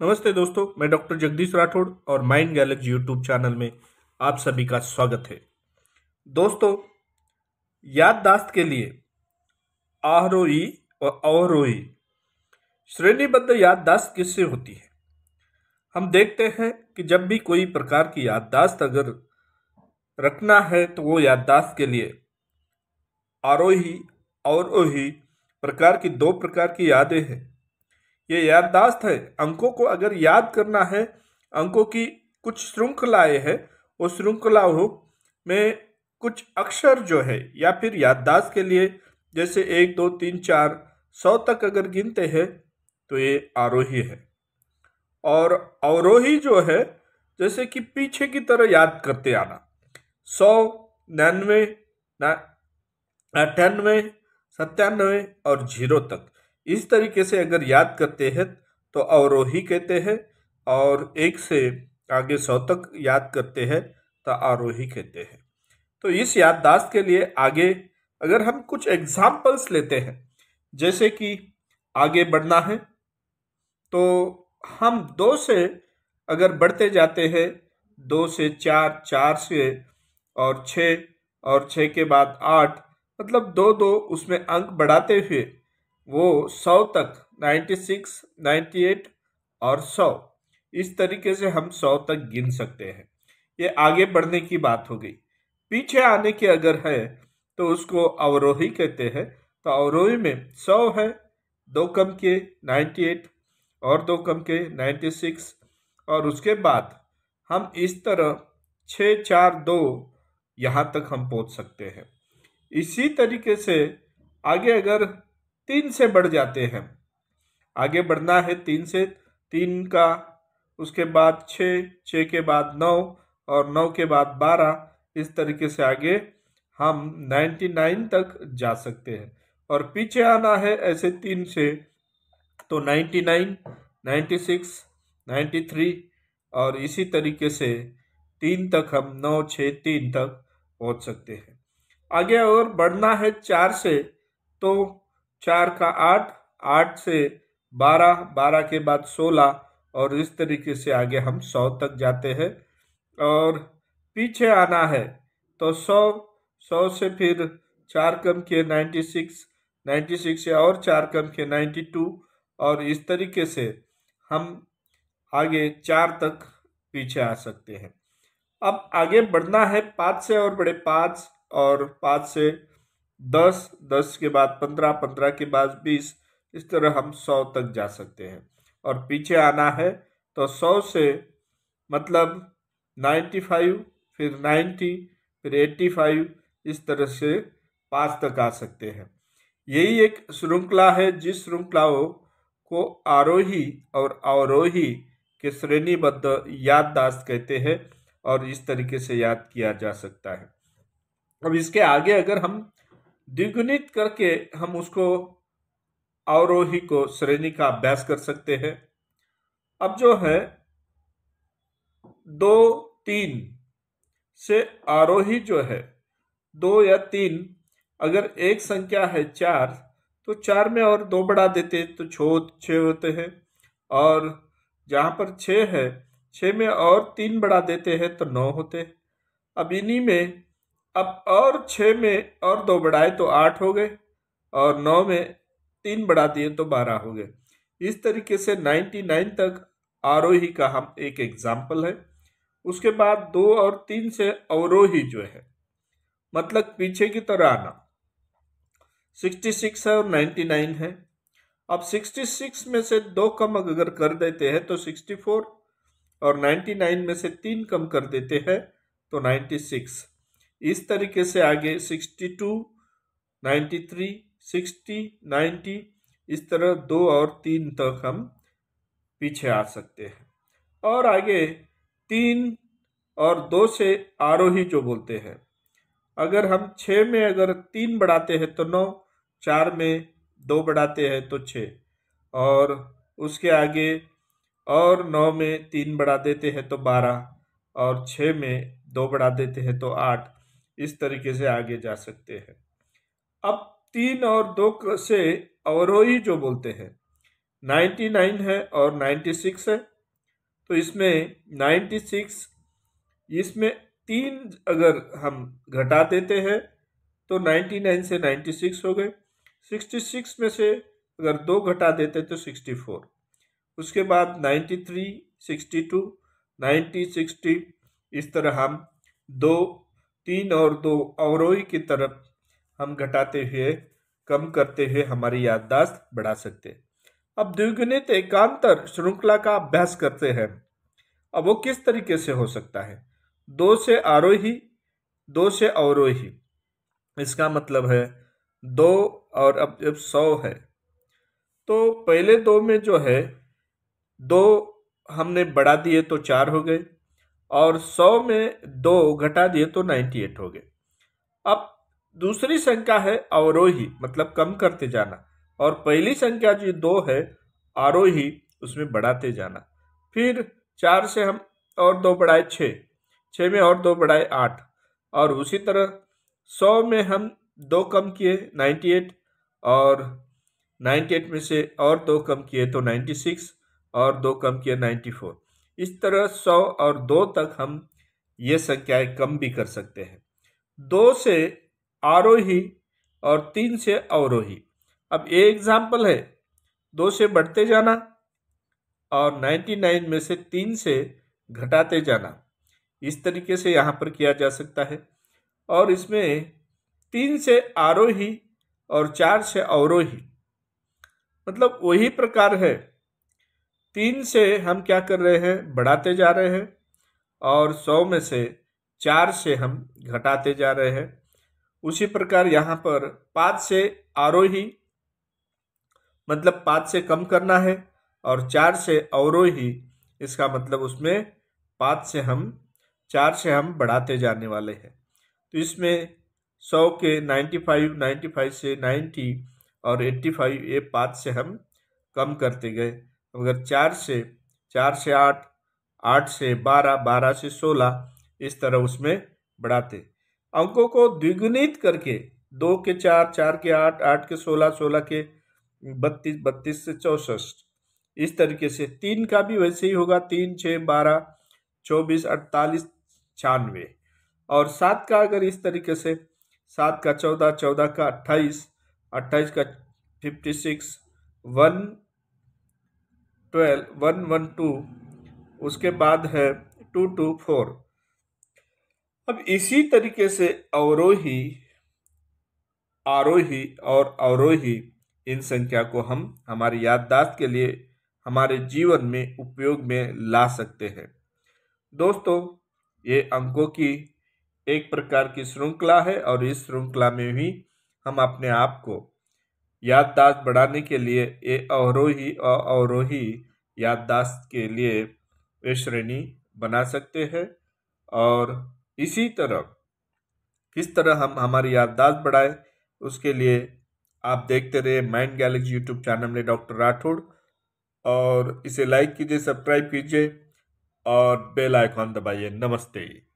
नमस्ते दोस्तों, मैं डॉक्टर जगदीश राठौड़ और माइंड गैलेक्सी यूट्यूब चैनल में आप सभी का स्वागत है। दोस्तों, याददाश्त के लिए आरोही और अवरोही श्रेणीबद्ध याददाश्त किससे होती है? हम देखते हैं कि जब भी कोई प्रकार की याददाश्त अगर रखना है तो वो याददाश्त के लिए आरोही अवरोही प्रकार की दो प्रकार की यादें हैं। ये याददाश्त है, अंकों को अगर याद करना है, अंकों की कुछ श्रृंखलाएं है, उस श्रृंखलाओं में कुछ अक्षर जो है या फिर याददाश्त के लिए जैसे 1 2 3 4 100 तक अगर गिनते हैं तो ये आरोही है। और अवरोही जो है जैसे कि पीछे की तरह याद करते आना, 100 99 98 97 और 0 तक इस तरीके से अगर याद करते हैं तो अवरोही कहते हैं, और 1 से आगे 100 तक याद करते हैं तो आरोही कहते हैं। तो इस याददाश्त के लिए आगे अगर हम कुछ एग्जाम्पल्स लेते हैं, जैसे कि आगे बढ़ना है तो हम 2 से अगर बढ़ते जाते हैं, 2 से 4, 4 से और 6 और 6 के बाद 8, मतलब 2 2 उसमें अंक बढ़ाते हुए वो 100 तक, 96, 98 और 100 इस तरीके से हम 100 तक गिन सकते हैं। ये आगे बढ़ने की बात हो गई। पीछे आने की अगर है तो उसको अवरोही कहते हैं। तो अवरोही में 100 है, 2 कम के 98 और 2 कम के 96, और उसके बाद हम इस तरह 6 4 2 यहाँ तक हम पहुँच सकते हैं। इसी तरीके से आगे अगर 3 से बढ़ जाते हैं, आगे बढ़ना है 3 से, 3 का उसके बाद 6, 6 के बाद 9 और 9 के बाद 12, इस तरीके से आगे हम 99 तक जा सकते हैं। और पीछे आना है ऐसे 3 से तो 99, 96, 93 और इसी तरीके से 3 तक हम 9 6 3 तक पहुंच सकते हैं। आगे और बढ़ना है 4 से तो 4 का 8, 8 से 12, 12 के बाद 16 और इस तरीके से आगे हम 100 तक जाते हैं। और पीछे आना है तो 100, 100 से फिर 4 कम के 96, 96 से और 4 कम के 92 और इस तरीके से हम आगे 4 तक पीछे आ सकते हैं। अब आगे बढ़ना है 5 से और बड़े 5 और 5 से 10, 10 के बाद 15, 15 के बाद 20, इस तरह हम 100 तक जा सकते हैं। और पीछे आना है तो 100 से मतलब 95, फिर 90, फिर 85, इस तरह से 5 तक आ सकते हैं। यही एक श्रृंखला है जिस श्रृंखलाओं को आरोही और अवरोही के श्रेणीबद्ध याददाश्त कहते हैं और इस तरीके से याद किया जा सकता है। अब इसके आगे अगर हम द्विगुणित करके हम उसको अवरोही को श्रेणी का अभ्यास कर सकते हैं। अब जो है 2 3 से आरोही जो है 2 या 3, अगर एक संख्या है 4 तो 4 में और 2 बढ़ा देते तो 6 होते हैं, और जहाँ पर 6 है 6 में और 3 बढ़ा देते हैं तो 9 होते हैं। अब इन्हीं में अब और 6 में और 2 बढ़ाए तो 8 हो गए, और 9 में 3 बढ़ा दिए तो 12 हो गए। इस तरीके से 99 तक आरोही का हम एक एग्जाम्पल है। उसके बाद 2 और 3 से अवरोही जो है मतलब पीछे की तरह आना, 66 है और 99 है। अब 66 में से 2 कम अगर कर देते हैं तो 64, और 99 में से 3 कम कर देते हैं तो 96। इस तरीके से आगे 62, 93, 60, 90, इस तरह 2 और 3 तक हम पीछे आ सकते हैं। और आगे 3 और 2 से आरोही जो बोलते हैं, अगर हम 6 में अगर 3 बढ़ाते हैं तो 9, 4 में 2 बढ़ाते हैं तो 6, और उसके आगे और 9 में 3 बढ़ा देते हैं तो 12, और 6 में 2 बढ़ा देते हैं तो 8, इस तरीके से आगे जा सकते हैं। अब 3 और 2 से अवरोही जो बोलते हैं, 99 है और 96 है, तो इसमें 96, इसमें 3 अगर हम घटा देते हैं तो 99 से 96 हो गए। 66 में से अगर 2 घटा देते तो 64। उसके बाद 93, 62, 90, 60, इस तरह हम 2, 3 और 2 अवरोही की तरफ हम घटाते हुए, कम करते हुए हमारी याददाश्त बढ़ा सकते हैं। अब द्विगुणित एकांतर श्रृंखला का अभ्यास करते हैं। अब वो किस तरीके से हो सकता है? 2 से आरोही, 2 से अवरोही, इसका मतलब है 2, और अब जब 100 है तो पहले 2 में जो है 2 हमने बढ़ा दिए तो 4 हो गए, और 100 में 2 घटा दिए तो 98 हो गए। अब दूसरी संख्या है अवरोही, मतलब कम करते जाना, और पहली संख्या जो 2 है आरोही, उसमें बढ़ाते जाना। फिर 4 से हम और 2 बढ़ाए 6, 6 में और 2 बढ़ाए 8, और उसी तरह 100 में हम 2 कम किए 98, और 98 में से और 2 कम किए तो 96, और 2 कम किए 94। इस तरह 100 और 2 तक हम ये संख्याएं कम भी कर सकते हैं। 2 से आरोही और 3 से अवरोही। अब ये एग्जाम्पल है, 2 से बढ़ते जाना और 99 में से 3 से घटाते जाना। इस तरीके से यहाँ पर किया जा सकता है। और इसमें 3 से आरोही और 4 से अवरोही, मतलब वही प्रकार है। 3 से हम क्या कर रहे हैं? बढ़ाते जा रहे हैं, और 100 में से 4 से हम घटाते जा रहे हैं। उसी प्रकार यहाँ पर 5 से आरोही, मतलब 5 से कम करना है, और 4 से अवरोही, इसका मतलब उसमें 4 से हम बढ़ाते जाने वाले हैं। तो इसमें 100 के 95, 95 से 90 और 85, ये 5 से हम कम करते गए। अगर 4 से 8, 8 से 12, 12 से 16, इस तरह उसमें बढ़ाते। अंकों को द्विगुणित करके 2 के 4, 4 के 8, 8 के 16, 16 के 32, 32 से 64, इस तरीके से। 3 का भी वैसे ही होगा, 3, 6, 12, 24, 48, 96। और 7 का अगर इस तरीके से, 7 का 14, 14 का 28, 28 का 56, 112, 112, उसके बाद है 224। अब इसी तरीके से अवरोही, आरोही और अवरोही, इन संख्या को हम हमारी याददाश्त के लिए हमारे जीवन में उपयोग में ला सकते हैं। दोस्तों, ये अंकों की एक प्रकार की श्रृंखला है, और इस श्रृंखला में भी हम अपने आप को याददाश्त बढ़ाने के लिए ये अवरोही और अवरोही याददाश्त के लिए वे श्रेणी बना सकते हैं। और इसी तरह किस तरह हम हमारी याददाश्त बढ़ाएं, उसके लिए आप देखते रहिए माइंड गैलेक्सी यूट्यूब चैनल में डॉक्टर राठौड़, और इसे लाइक कीजिए, सब्सक्राइब कीजिए और बेल आइकॉन दबाइए। नमस्ते।